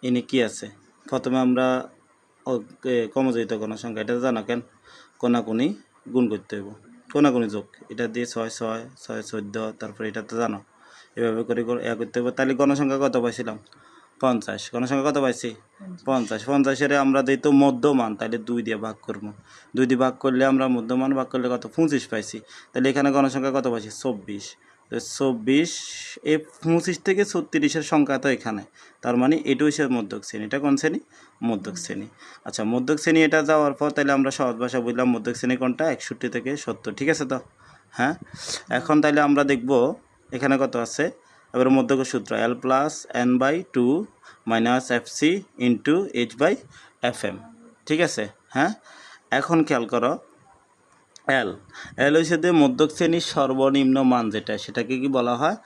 ইনি কি আছে প্রথমে আমরা কমযোজিত গণসংখ্যা এটা জানো কেন কোনাকুনি গুণ করতে হইব কোনাকুনি যোগ এটা দিয়ে 6 6 6 14 তারপরে এটা তো জানো এভাবে করে করতে হবে তাহলে গণসংখ্যা কত পাইছিলাম 50 গণসংখ্যা কত পাইছি 50 50 আমরা দিই তো মধ্যমান তাহলে 2 দিয়ে ভাগ করব 2 দিয়ে ভাগ করলে আমরা মধ্যমান ভাগ করলে কত 25 পাইছি তাহলে এখানে গণসংখ্যা কত পাইছি 24 তো 24 এই 25 থেকে 36 সংখ্যা তো এখানে তার মানে এটা হচ্ছে মধ্যক শ্রেণী এটা কোন শ্রেণী মধ্যক শ্রেণী আচ্ছা মধ্যক শ্রেণী এটা যাওয়ার পর তাহলে আমরা সহজ ভাষা বললাম মধ্যক শ্রেণী কোনটা 61 থেকে 70 ঠিক আছে তো হ্যাঁ এখন তাহলে আমরা দেখব এখানে কত আছে এবার মধ্যকের সূত্র L plus n/2 minus FC into H/FM ঠিক আছে হ্যাঁ এখন খেয়াল করো L হচ্ছে যে মধ্যক শ্রেণীর সর্বনিম্ন মান যেটা সেটাকে কি বলা হয়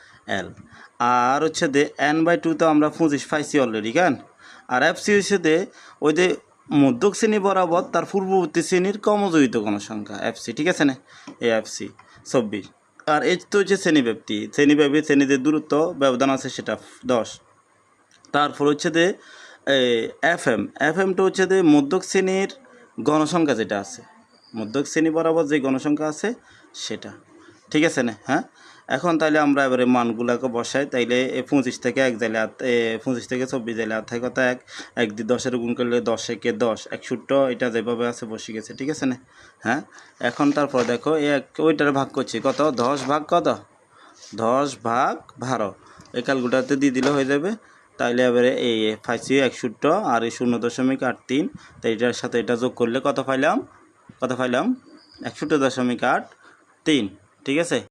L আর হচ্ছে যে n/2 তো আমরা 25 পাইছি অলরেডি কেন আর FC হচ্ছে যে ওই যে মধ্যক শ্রেণী বরাবর তার পূর্ববর্তী শ্রেণীর কমযোজিত গণসংখ্যা FC ঠিক আছে না এই FC 24 আর H তো হচ্ছে শ্রেণীব্যাপ্তি শ্রেণীতে দূরত্ব ব্যবধান আছে সেটা 10 তারপর হচ্ছে যে FM টা হচ্ছে যে মধ্যক শ্রেণীর গণসংখ্যা যেটা আছে মধ্যক শ্রেণী বরাবর যে গণসংখ্যা আছে সেটা ঠিক আছে না হ্যাঁ এখন তাইলে আমরা এবারে মানগুলোকে বসাই তাইলে 25 থেকে 1 যাইলে 25 থেকে 24 যাইলে আর থাকে কত 1 দিয়ে 10 গুণ করলে 10 একে 10 61 এটা যেভাবে আছে বসে গেছে ঠিক আছে না হ্যাঁ এখন তারপর দেখো ওইটার ভাগ করছি কত 10 ভাগ কত 10 ভাগ 12 এই ক্যালকুলেটরতে দিয়ে দিলে হয়ে যাবে তাইলে এবারে এই পাইছি 61 আর এই 0.83 তো এটার সাথে এটা যোগ করলে কত পাইলাম 61.83 ঠিক আছে।